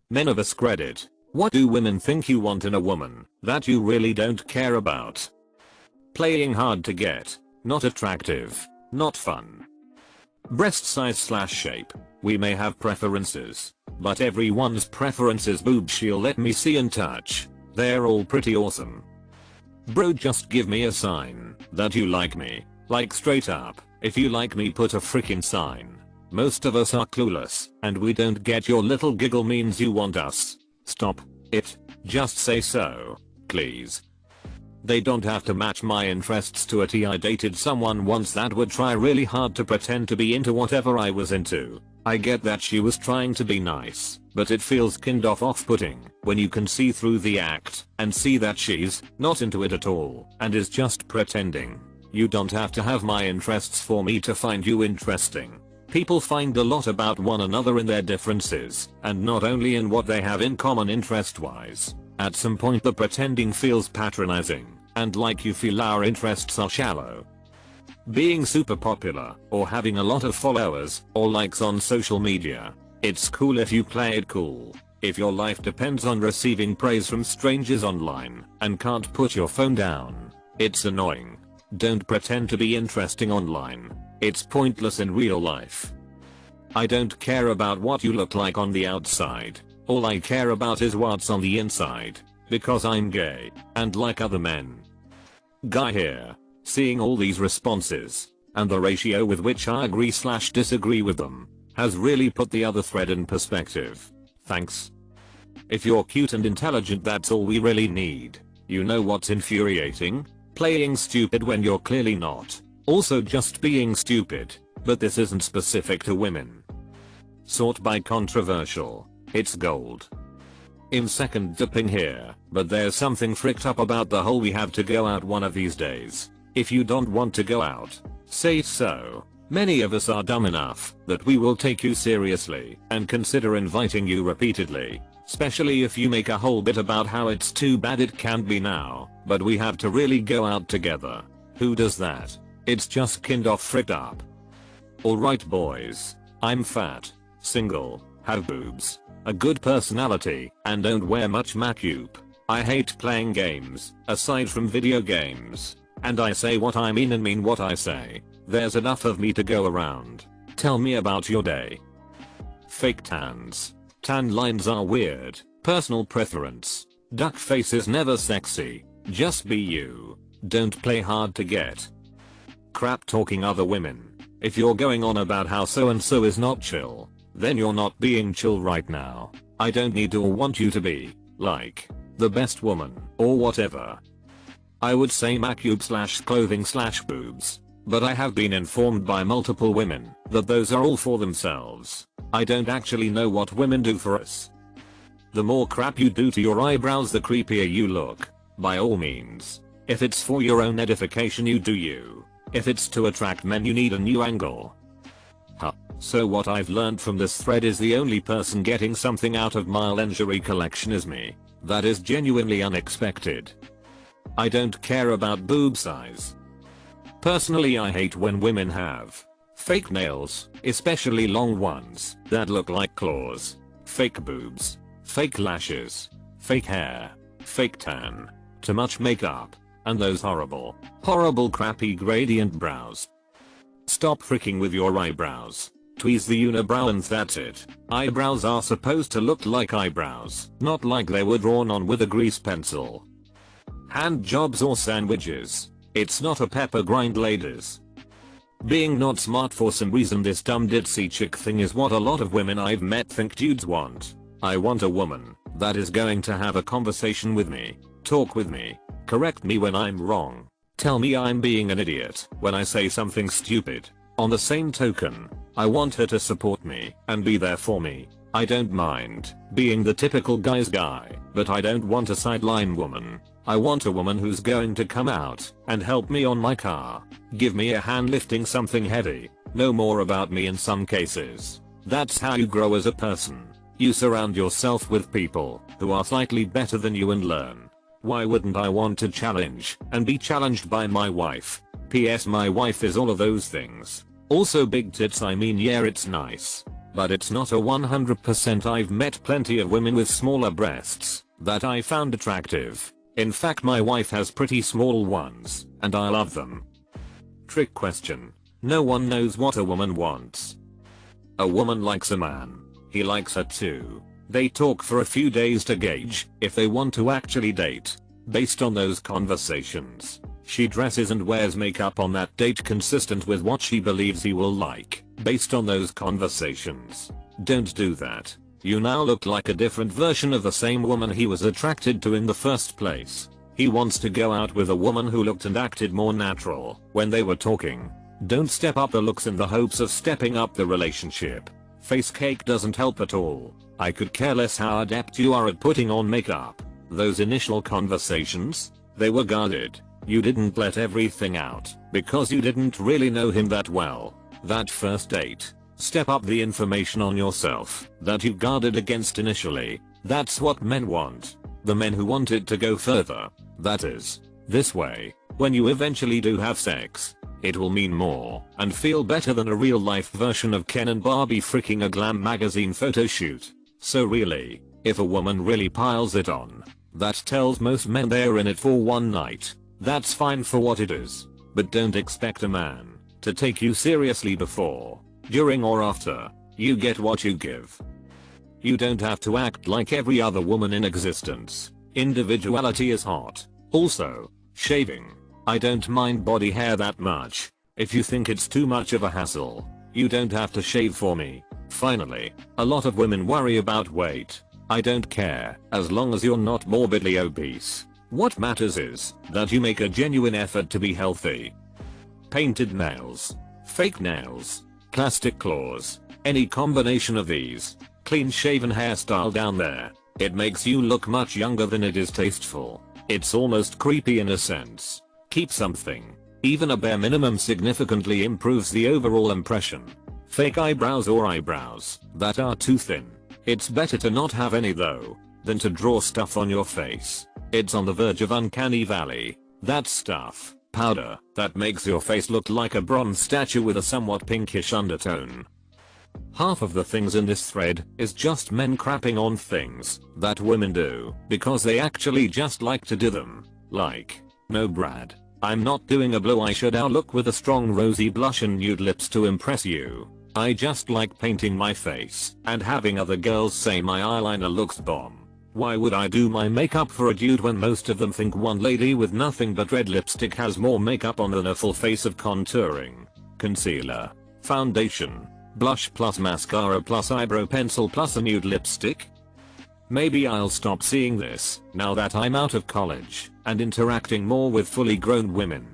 Men of AskReddit. What do women think you want in a woman that you really don't care about? Playing hard to get. Not attractive. Not fun. Breast size / shape. We may have preferences, but everyone's preference is boob. She'll let me see and touch. They're all pretty awesome. Bro, just give me a sign that you like me. Like straight up, if you like me, put a freaking sign. Most of us are clueless, and we don't get your little giggle means you want us. Stop it. Just say so, please. They don't have to match my interests to a T. I dated someone once that would try really hard to pretend to be into whatever I was into. I get that she was trying to be nice, but it feels kind of off-putting when you can see through the act and see that she's not into it at all and is just pretending. You don't have to have my interests for me to find you interesting. People find a lot about one another in their differences, and not only in what they have in common interest-wise. At some point the pretending feels patronizing, and like you feel our interests are shallow. Being super popular, or having a lot of followers, or likes on social media. It's cool if you play it cool. If your life depends on receiving praise from strangers online, and can't put your phone down, it's annoying. Don't pretend to be interesting online. It's pointless in real life. I don't care about what you look like on the outside. All I care about is what's on the inside, because I'm gay, and like other men. Guy here. Seeing all these responses, and the ratio with which I agree / disagree with them, has really put the other thread in perspective. Thanks. If you're cute and intelligent, that's all we really need. You know what's infuriating? Playing stupid when you're clearly not. Also just being stupid, but this isn't specific to women. Sort by controversial. It's gold. In second dipping here, but there's something fricked up about the whole we have to go out one of these days. If you don't want to go out, say so. Many of us are dumb enough that we will take you seriously and consider inviting you repeatedly, especially if you make a whole bit about how it's too bad it can't be now, but we have to really go out together. Who does that? It's just kind of fricked up. Alright boys, I'm fat, single, have boobs, a good personality, and don't wear much makeup. I hate playing games, aside from video games. And I say what I mean and mean what I say. There's enough of me to go around. Tell me about your day. Fake tans. Tan lines are weird. Personal preference. Duck face is never sexy. Just be you. Don't play hard to get. Crap talking other women. If you're going on about how so and so is not chill, then you're not being chill right now. I don't need to or want you to be, like, the best woman, or whatever. I would say makeup / clothing / boobs, but I have been informed by multiple women that those are all for themselves. I don't actually know what women do for us. The more crap you do to your eyebrows, the creepier you look. By all means. If it's for your own edification, you do you. If it's to attract men, you need a new angle. Huh. So what I've learned from this thread is the only person getting something out of my lingerie collection is me. That is genuinely unexpected. I don't care about boob size. Personally, I hate when women have fake nails, especially long ones that look like claws, fake boobs, fake lashes, fake hair, fake tan, too much makeup, and those horrible crappy gradient brows. Stop freaking with your eyebrows. Tweeze the unibrow and that's it. Eyebrows are supposed to look like eyebrows, not like they were drawn on with a grease pencil. Hand jobs or sandwiches. It's not a pepper grind, ladies. Being not smart for some reason, this dumb ditzy chick thing is what a lot of women I've met think dudes want. I want a woman that is going to have a conversation with me, talk with me, correct me when I'm wrong, tell me I'm being an idiot when I say something stupid. On the same token, I want her to support me and be there for me. I don't mind being the typical guy's guy, but I don't want a sideline woman. I want a woman who's going to come out and help me on my car, give me a hand lifting something heavy, know more about me in some cases. That's how you grow as a person. You surround yourself with people who are slightly better than you and learn. Why wouldn't I want to challenge and be challenged by my wife? PS, my wife is all of those things. Also big tits, I mean, yeah, it's nice. but it's not a 100%. I've met plenty of women with smaller breasts that I found attractive. In fact, my wife has pretty small ones, and I love them. Trick question. No one knows what a woman wants. A woman likes a man. He likes her too. They talk for a few days to gauge if they want to actually date. Based on those conversations, she dresses and wears makeup on that date consistent with what she believes he will like. Based on those conversations. Don't do that. You now look like a different version of the same woman he was attracted to in the first place. He wants to go out with a woman who looked and acted more natural when they were talking. Don't step up the looks in the hopes of stepping up the relationship. Face cake doesn't help at all. I could care less how adept you are at putting on makeup. Those initial conversations, they were guarded. You didn't let everything out because you didn't really know him that well. That first date, step up the information on yourself that you guarded against initially. That's what men want. The men who want it to go further. That is, this way, when you eventually do have sex, it will mean more and feel better than a real life version of Ken and Barbie freaking a glam magazine photo shoot. So really, if a woman really piles it on, that tells most men they're in it for one night. That's fine for what it is. But don't expect a man to take you seriously before, during or after you get what you give. You don't have to act like every other woman in existence. Individuality is hot. Also, shaving. I don't mind body hair that much. If you think it's too much of a hassle, you don't have to shave for me. Finally, a lot of women worry about weight. I don't care, as long as you're not morbidly obese. What matters is that you make a genuine effort to be healthy. Painted nails, fake nails, plastic claws, any combination of these, clean shaven hairstyle down there, it makes you look much younger than it is tasteful. It's almost creepy in a sense. Keep something. Even a bare minimum significantly improves the overall impression. Fake eyebrows or eyebrows that are too thin. It's better to not have any though, than to draw stuff on your face. It's on the verge of uncanny valley. That stuff, powder, that makes your face look like a bronze statue with a somewhat pinkish undertone. Half of the things in this thread is just men crapping on things that women do because they actually just like to do them. Like, no Brad, I'm not doing a blue eyeshadow look with a strong rosy blush and nude lips to impress you. I just like painting my face and having other girls say my eyeliner looks bomb. Why would I do my makeup for a dude when most of them think one lady with nothing but red lipstick has more makeup on than a full face of contouring, concealer, foundation, blush plus mascara plus eyebrow pencil plus a nude lipstick? Maybe I'll stop seeing this now that I'm out of college and interacting more with fully grown women.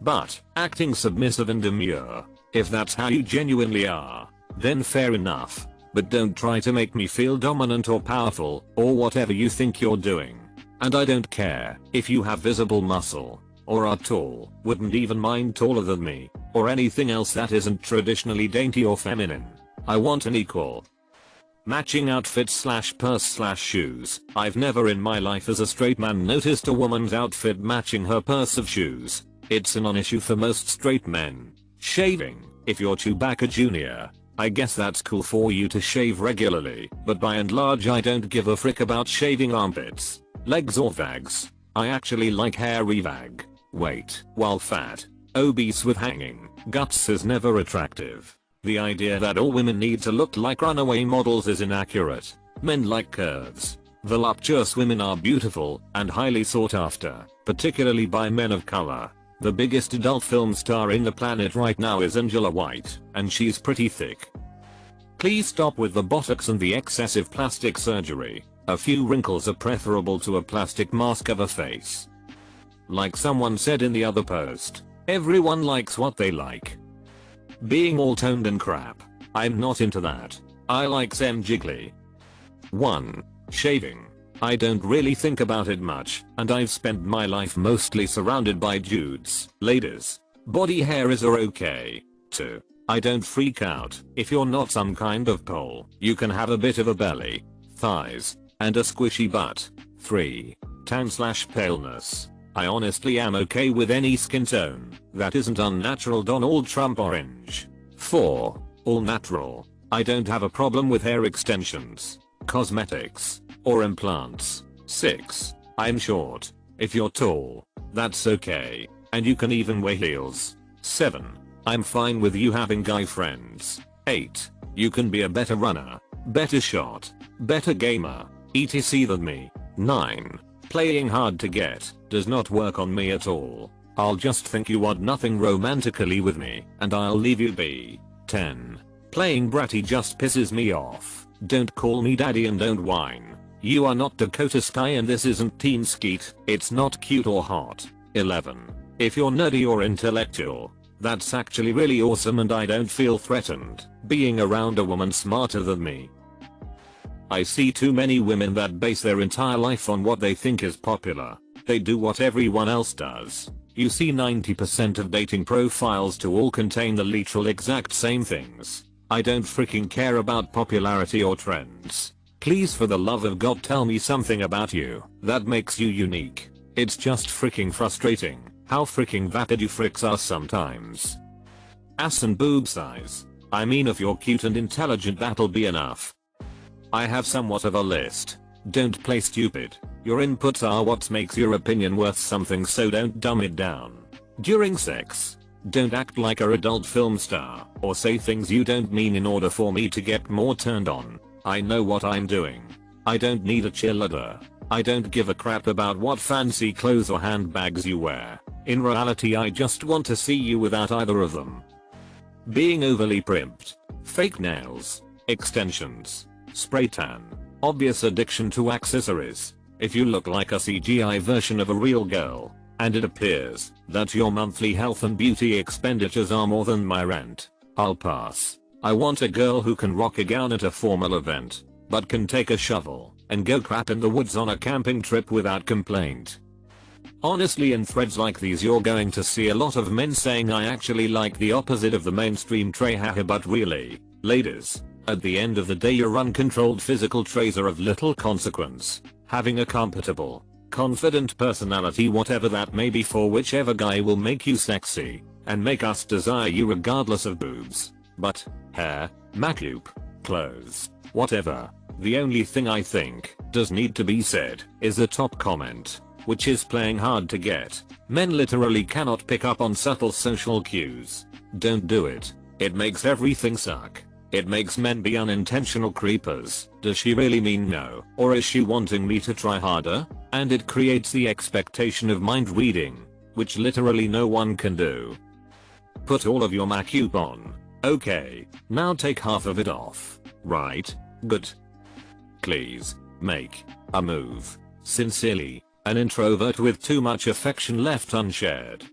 But acting submissive and demure, if that's how you genuinely are, then fair enough. But don't try to make me feel dominant or powerful or whatever you think you're doing. And I don't care if you have visible muscle or are tall, wouldn't even mind taller than me, or anything else that isn't traditionally dainty or feminine. I want an equal. Matching outfits / purse / shoes. I've never in my life as a straight man noticed a woman's outfit matching her purse of shoes. It's a non-issue for most straight men. Shaving. If you're Chewbacca Jr., I guess that's cool for you to shave regularly, but by and large I don't give a frick about shaving armpits, legs or vags. I actually like hairy vag. Wait, while fat, obese with hanging guts is never attractive. The idea that all women need to look like runaway models is inaccurate. Men like curves. Voluptuous women are beautiful and highly sought after, particularly by men of color. The biggest adult film star in the planet right now is Angela White, and she's pretty thick. Please stop with the botox and the excessive plastic surgery. A few wrinkles are preferable to a plastic mask of a face. Like someone said in the other post, everyone likes what they like. Being all toned and crap. I'm not into that. I like some jiggly. 1. Shaving. I don't really think about it much, and I've spent my life mostly surrounded by dudes. Ladies, body hairs are okay. 2. I don't freak out if you're not some kind of pole. You can have a bit of a belly, thighs, and a squishy butt. 3. Tan / paleness. I honestly am okay with any skin tone that isn't unnatural Donald Trump orange. 4. All natural. I don't have a problem with hair extensions, cosmetics, or implants. 6. I'm short. If you're tall, that's okay, and you can even wear heels. 7. I'm fine with you having guy friends. 8. You can be a better runner, better shot, better gamer, etc. than me. 9. Playing hard to get does not work on me at all. I'll just think you want nothing romantically with me, and I'll leave you be. 10. Playing bratty just pisses me off. Don't call me daddy and don't whine. You are not Dakota Sky and this isn't Teen Skeet, it's not cute or hot. 11. If you're nerdy or intellectual, that's actually really awesome and I don't feel threatened being around a woman smarter than me. I see too many women that base their entire life on what they think is popular. They do what everyone else does. You see 90% of dating profiles to all contain the literal exact same things. I don't freaking care about popularity or trends. Please for the love of God tell me something about you that makes you unique. It's just freaking frustrating how freaking vapid you fricks are sometimes. Ass and boob size. I mean if you're cute and intelligent that'll be enough. I have somewhat of a list. Don't play stupid. Your inputs are what makes your opinion worth something, so don't dumb it down. During sex, don't act like a adult film star or say things you don't mean in order for me to get more turned on. I know what I'm doing. I don't need a cheerleader. I don't give a crap about what fancy clothes or handbags you wear. In reality I just want to see you without either of them. Being overly primped, fake nails, extensions, spray tan, obvious addiction to accessories. If you look like a CGI version of a real girl, and it appears that your monthly health and beauty expenditures are more than my rent, I'll pass. I want a girl who can rock a gown at a formal event, but can take a shovel and go crap in the woods on a camping trip without complaint. Honestly, in threads like these you're going to see a lot of men saying I actually like the opposite of the mainstream tray, haha, but really, ladies, at the end of the day your uncontrolled physical traits are of little consequence. Having a compatible, confident personality, whatever that may be, for whichever guy will make you sexy and make us desire you regardless of boobs, butt, hair, makeup, clothes, whatever. The only thing I think does need to be said is the top comment, which is playing hard to get. Men literally cannot pick up on subtle social cues. Don't do it. It makes everything suck. It makes men be unintentional creepers. Does she really mean no? Or is she wanting me to try harder? And it creates the expectation of mind reading, which literally no one can do. Put all of your makeup on. Okay, now take half of it off. Right? Good. Please, make a move. Sincerely, an introvert with too much affection left unshared.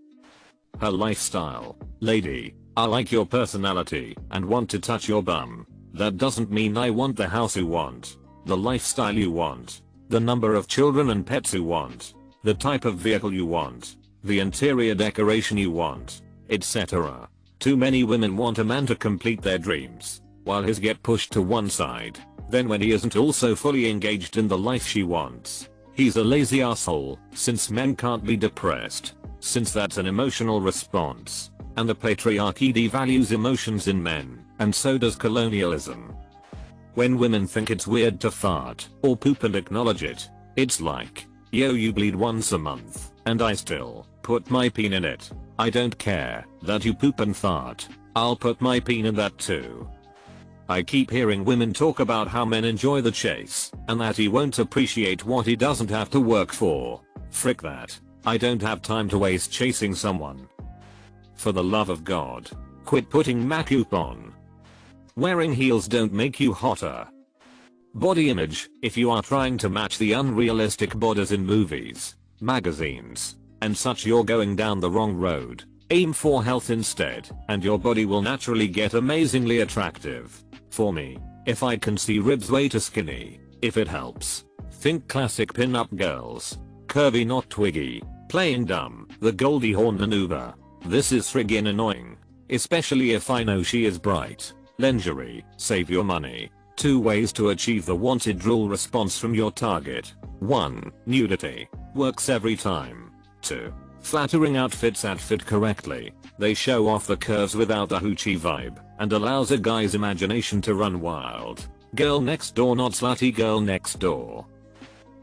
Her lifestyle. Lady, I like your personality and want to touch your bum. That doesn't mean I want the house you want, the lifestyle you want, the number of children and pets you want, the type of vehicle you want, the interior decoration you want, etc. Too many women want a man to complete their dreams, while his get pushed to one side. Then when he isn't also fully engaged in the life she wants, he's a lazy asshole, since men can't be depressed, since that's an emotional response. And the patriarchy devalues emotions in men, and so does colonialism. When women think it's weird to fart or poop and acknowledge it, it's like, yo, you bleed once a month, and I still put my peen in it. I don't care that you poop and fart, I'll put my peen in that too. I keep hearing women talk about how men enjoy the chase, and that he won't appreciate what he doesn't have to work for. Frick that. I don't have time to waste chasing someone. For the love of God, quit putting makeup on. Wearing heels don't make you hotter. Body image. If you are trying to match the unrealistic bodies in movies, magazines, and such, you're going down the wrong road. Aim for health instead, and your body will naturally get amazingly attractive. For me, if I can see ribs way too skinny, if it helps. Think classic pin-up girls. Curvy not twiggy. Playing dumb. The Goldie Hawn maneuver. This is friggin' annoying. Especially if I know she is bright. Lingerie. Save your money. 2 ways to achieve the wanted drool response from your target. 1. Nudity. Works every time. 2. Flattering outfits that fit correctly. They show off the curves without a hoochie vibe, and allows a guy's imagination to run wild. Girl next door, not slutty girl next door.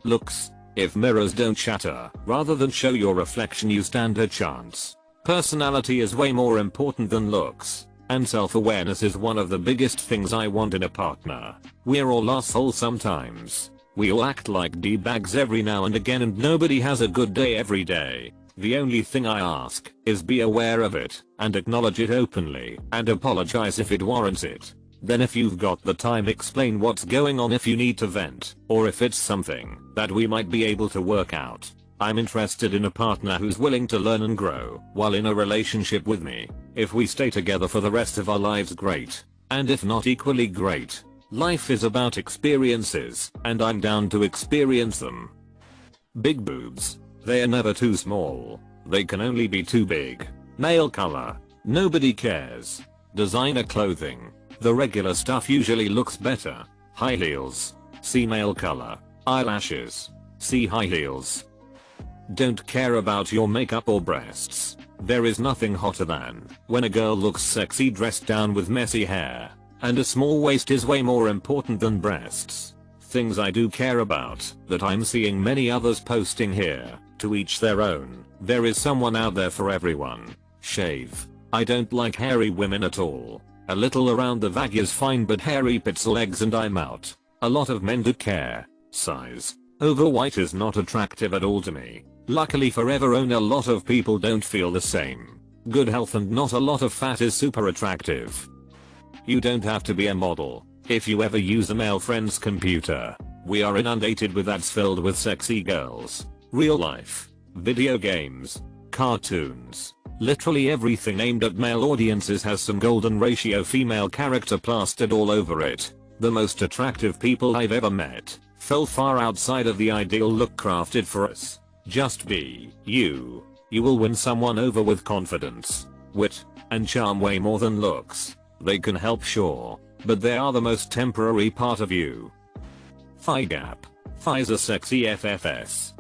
Looks. If mirrors don't shatter, rather than show your reflection, you stand a chance. Personality is way more important than looks. And self-awareness is one of the biggest things I want in a partner. We're all assholes sometimes. We all act like D-bags every now and again, and nobody has a good day every day. The only thing I ask is be aware of it and acknowledge it openly and apologize if it warrants it. Then if you've got the time, explain what's going on if you need to vent, or if it's something that we might be able to work out. I'm interested in a partner who's willing to learn and grow while in a relationship with me. If we stay together for the rest of our lives, great. And if not, equally great. Life is about experiences, and I'm down to experience them. Big boobs. They are never too small. They can only be too big. Male color. Nobody cares. Designer clothing. The regular stuff usually looks better. High heels. See male color. Eyelashes. See high heels. Don't care about your makeup or breasts. There is nothing hotter than when a girl looks sexy dressed down with messy hair. And a small waist is way more important than breasts. Things I do care about that I'm seeing many others posting here. To each their own. There is someone out there for everyone. Shave. I don't like hairy women at all. A little around the vag is fine, but hairy pits, legs, and I'm out. A lot of men do care. Size. Overweight is not attractive at all to me. Luckily forever own, a lot of people don't feel the same. Good health and not a lot of fat is super attractive. You don't have to be a model. If you ever use a male friend's computer, we are inundated with ads filled with sexy girls. Real life. Video games. Cartoons. Literally everything aimed at male audiences has some golden ratio female character plastered all over it. The most attractive people I've ever met fell far outside of the ideal look crafted for us. Just be you. You will win someone over with confidence, wit, and charm way more than looks. They can help, sure, but they are the most temporary part of you. Thigh gap. Thighs are sexy FFS.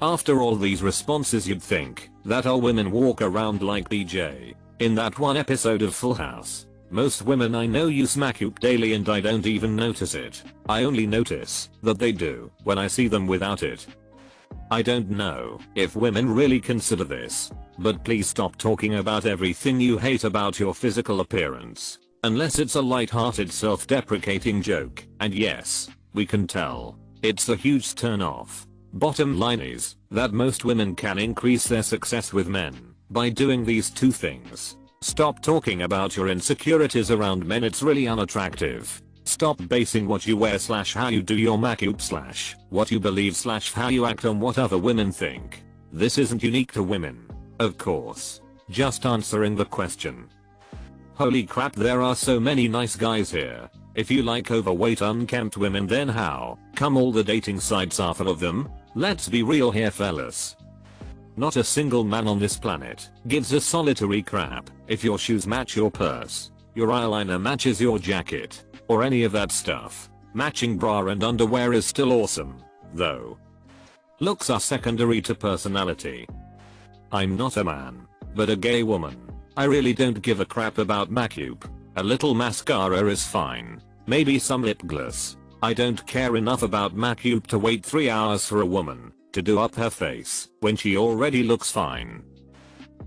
After all these responses, you'd think that our women walk around like DJ in that one episode of Full House. Most women I know use makeup daily and I don't even notice it. I only notice that they do when I see them without it. I don't know if women really consider this, but please stop talking about everything you hate about your physical appearance. Unless it's a light-hearted self-deprecating joke, and yes, we can tell. It's a huge turn-off. Bottom line is that most women can increase their success with men by doing these two things. Stop talking about your insecurities around men, it's really unattractive. Stop basing what you wear / how you do your makeup / what you believe / how you act on what other women think. This isn't unique to women, of course. Just answering the question. Holy crap, there are so many nice guys here. If you like overweight unkempt women, then how come all the dating sites are full of them? Let's be real here, fellas. Not a single man on this planet gives a solitary crap if your shoes match your purse, your eyeliner matches your jacket, or any of that stuff. Matching bra and underwear is still awesome, though. Looks are secondary to personality. I'm not a man, but a gay woman. I really don't give a crap about makeup. A little mascara is fine. Maybe some lip gloss. I don't care enough about makeup to wait 3 hours for a woman to do up her face when she already looks fine.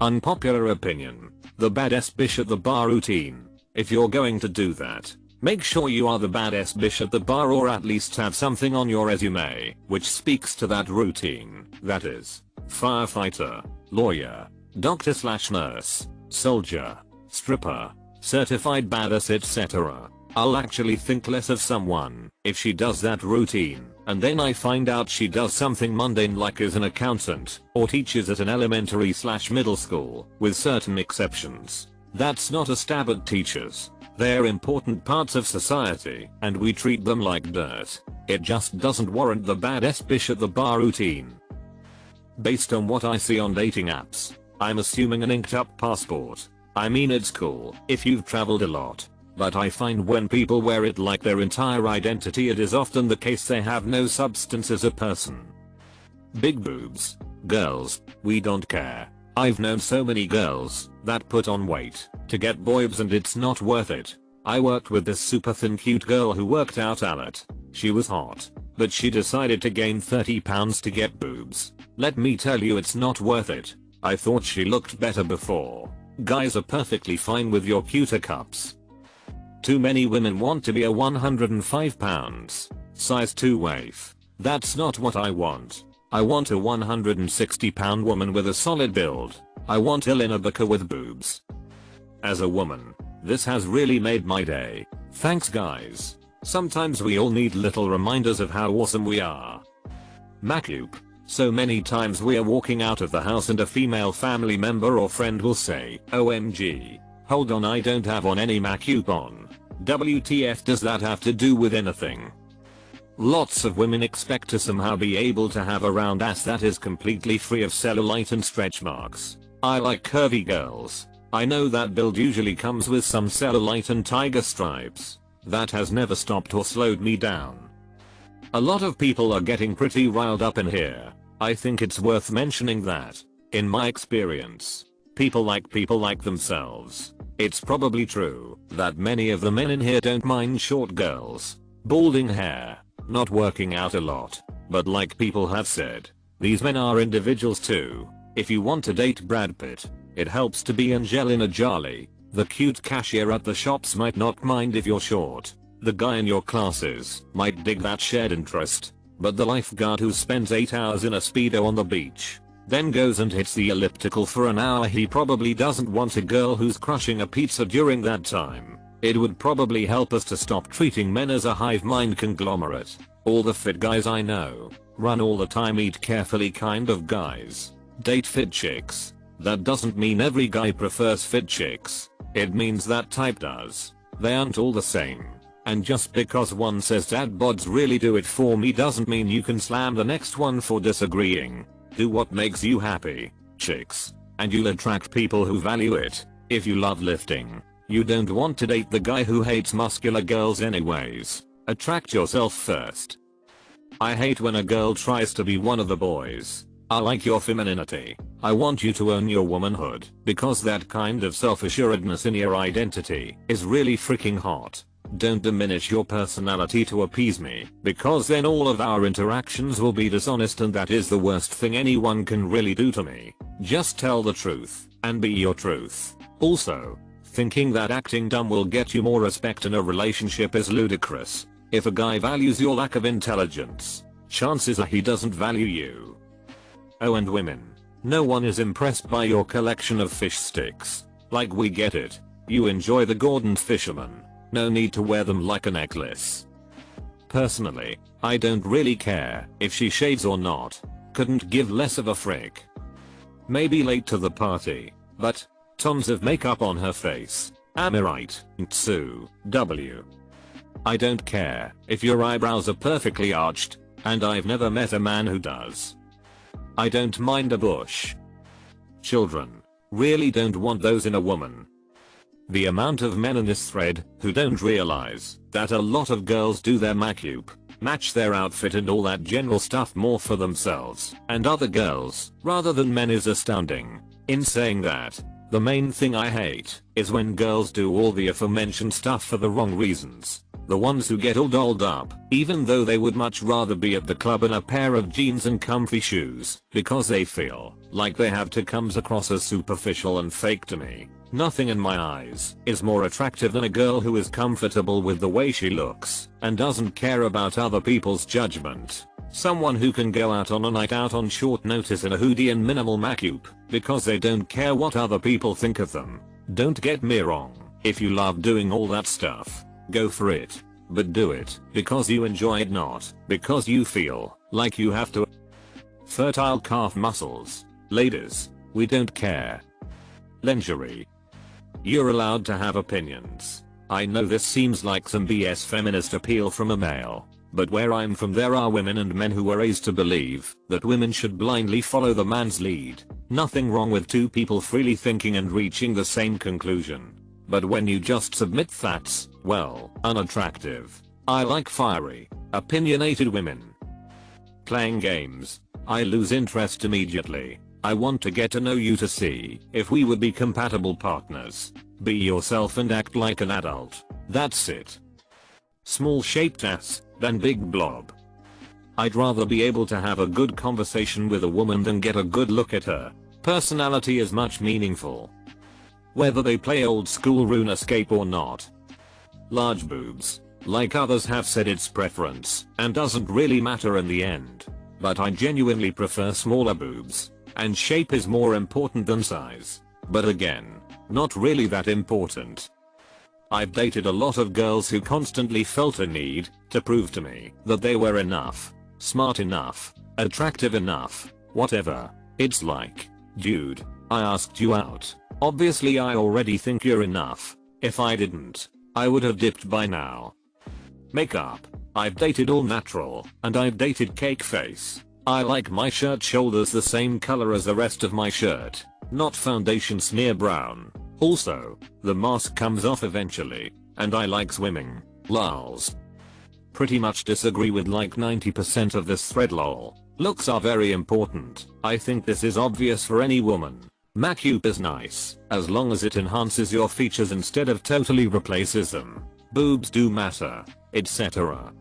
Unpopular opinion. The badass bitch at the bar routine. If you're going to do that, make sure you are the badass bitch at the bar, or at least have something on your resume which speaks to that routine. That is, firefighter, lawyer, doctor / nurse, soldier, stripper, certified badass, etc. I'll actually think less of someone if she does that routine and then I find out she does something mundane like is an accountant or teaches at an elementary / middle school, with certain exceptions. That's not a stab at teachers. They're important parts of society and we treat them like dirt. It just doesn't warrant the badass bitch at the bar routine. Based on what I see on dating apps, I'm assuming an inked up passport. I mean, it's cool if you've traveled a lot, but I find when people wear it like their entire identity, it is often the case they have no substance as a person. Big boobs. Girls, we don't care. I've known so many girls that put on weight to get boobs and it's not worth it. I worked with this super thin cute girl who worked out a lot. She was hot, but she decided to gain 30 pounds to get boobs. Let me tell you, it's not worth it. I thought she looked better before. Guys are perfectly fine with your cuter cups. Too many women want to be a 105 pounds, size 2 waif. That's not what I want. I want a 160 pound woman with a solid build. I want Elena Booker with boobs. As a woman, this has really made my day. Thanks guys. Sometimes we all need little reminders of how awesome we are. Macup. So many times we are walking out of the house and a female family member or friend will say, OMG. Hold on, I don't have on any Macup on. WTF does that have to do with anything? Lots of women expect to somehow be able to have a round ass that is completely free of cellulite and stretch marks. I like curvy girls. I know that build usually comes with some cellulite and tiger stripes. That has never stopped or slowed me down. A lot of people are getting pretty riled up in here. I think it's worth mentioning that, in my experience, people like themselves. It's probably true that many of the men in here don't mind short girls, balding hair, not working out a lot. But like people have said, these men are individuals too. If you want to date Brad Pitt, it helps to be Angelina Jolie. The cute cashier at the shops might not mind if you're short. The guy in your classes might dig that shared interest. But the lifeguard who spends 8 hours in a Speedo on the beach, then goes and hits the elliptical for an hour, he probably doesn't want a girl who's crushing a pizza during that time. It would probably help us to stop treating men as a hive mind conglomerate. All the fit guys I know, run all the time, eat carefully kind of guys, date fit chicks. That doesn't mean every guy prefers fit chicks. It means that type does. They aren't all the same. And just because one says dad bods really do it for me doesn't mean you can slam the next one for disagreeing. Do what makes you happy, chicks, and you'll attract people who value it. If you love lifting, you don't want to date the guy who hates muscular girls anyways. Attract yourself first. I hate when a girl tries to be one of the boys. I like your femininity. I want you to own your womanhood, because that kind of self-assuredness in your identity is really freaking hot. Don't diminish your personality to appease me, because then all of our interactions will be dishonest, and that is the worst thing anyone can really do to me. Just tell the truth, and be your truth. Also, thinking that acting dumb will get you more respect in a relationship is ludicrous. If a guy values your lack of intelligence, chances are he doesn't value you. Oh, and women. No one is impressed by your collection of fish sticks. Like, we get it. You enjoy the Gordon fisherman. No need to wear them like a necklace. Personally, I don't really care if she shaves or not. Couldn't give less of a frick. Maybe late to the party, but tons of makeup on her face. Am I right? Tsu. W. I don't care if your eyebrows are perfectly arched, and I've never met a man who does. I don't mind a bush. Children. Really don't want those in a woman. The amount of men in this thread who don't realize that a lot of girls do their Macup, match their outfit and all that general stuff more for themselves and other girls rather than men is astounding. In saying that, the main thing I hate is when girls do all the aforementioned stuff for the wrong reasons. The ones who get all dolled up, even though they would much rather be at the club in a pair of jeans and comfy shoes, because they feel like they have to, comes across as superficial and fake to me. Nothing in my eyes is more attractive than a girl who is comfortable with the way she looks and doesn't care about other people's judgment. Someone who can go out on a night out on short notice in a hoodie and minimal Macup because they don't care what other people think of them. Don't get me wrong, if you love doing all that stuff, go for it. But do it because you enjoy it, not because you feel like you have to. Fertile calf muscles. Ladies, we don't care. Lingerie. You're allowed to have opinions. I know this seems like some BS feminist appeal from a male, but where I'm from there are women and men who were raised to believe that women should blindly follow the man's lead. Nothing wrong with two people freely thinking and reaching the same conclusion. But when you just submit, that's, well, unattractive. I like fiery, opinionated women. Playing games. I lose interest immediately. I want to get to know you to see if we would be compatible partners. Be yourself and act like an adult. That's it. Small shaped ass than big blob. I'd rather be able to have a good conversation with a woman than get a good look at her. Personality is much meaningful. Whether they play old school RuneScape or not. Large boobs, like others have said, it's preference and doesn't really matter in the end. But I genuinely prefer smaller boobs, and shape is more important than size. But again, not really that important. I've dated a lot of girls who constantly felt a need to prove to me that they were enough, smart enough, attractive enough, whatever. It's like, dude, I asked you out. Obviously I already think you're enough. If I didn't, I would have dipped by now. Makeup. I've dated all natural, and I've dated cake face. I like my shirt shoulders the same color as the rest of my shirt, not foundation smear brown. Also, the mask comes off eventually, and I like swimming. Lols. Pretty much disagree with like 90% of this thread, lol. Looks are very important. I think this is obvious for any woman. Makeup is nice, as long as it enhances your features instead of totally replaces them. Boobs do matter, etc.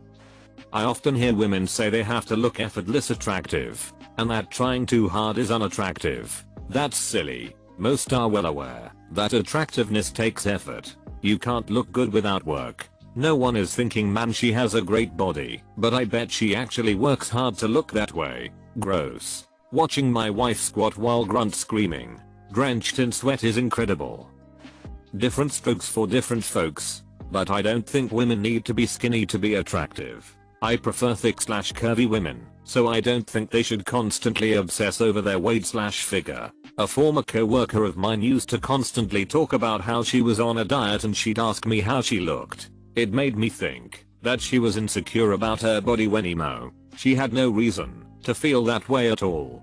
I often hear women say they have to look effortless attractive, and that trying too hard is unattractive. That's silly. Most are well aware that attractiveness takes effort. You can't look good without work. No one is thinking, man, she has a great body, but I bet she actually works hard to look that way. Gross. Watching my wife squat while grunt screaming, drenched in sweat, is incredible. Different strokes for different folks, but I don't think women need to be skinny to be attractive. I prefer thick/curvy women, so I don't think they should constantly obsess over their weight/figure. A former co-worker of mine used to constantly talk about how she was on a diet, and she'd ask me how she looked. It made me think that she was insecure about her body when emo. She had no reason to feel that way at all.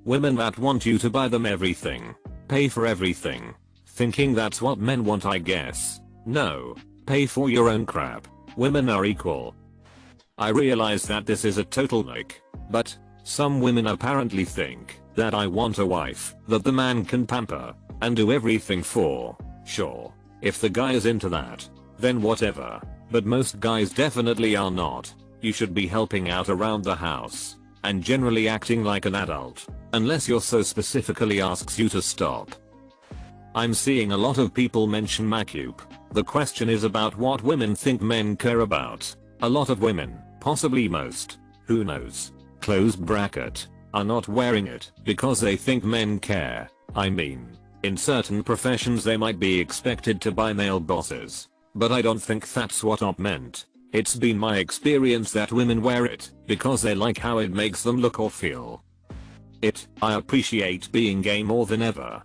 Women that want you to buy them everything, pay for everything, thinking that's what men want, I guess. No, pay for your own crap. Women are equal. I realize that this is a total like, but some women apparently think that I want a wife that the man can pamper and do everything for. Sure, if the guy is into that, then whatever, but most guys definitely are not. You should be helping out around the house and generally acting like an adult, unless your so specifically asks you to stop. I'm seeing a lot of people mention makeup. The question is about what women think men care about. A lot of women, possibly most, who knows, close bracket, are not wearing it because they think men care. I mean, in certain professions they might be expected to buy male bosses, but I don't think that's what op meant. It's been my experience that women wear it because they like how it makes them look or feel. I appreciate being gay more than ever,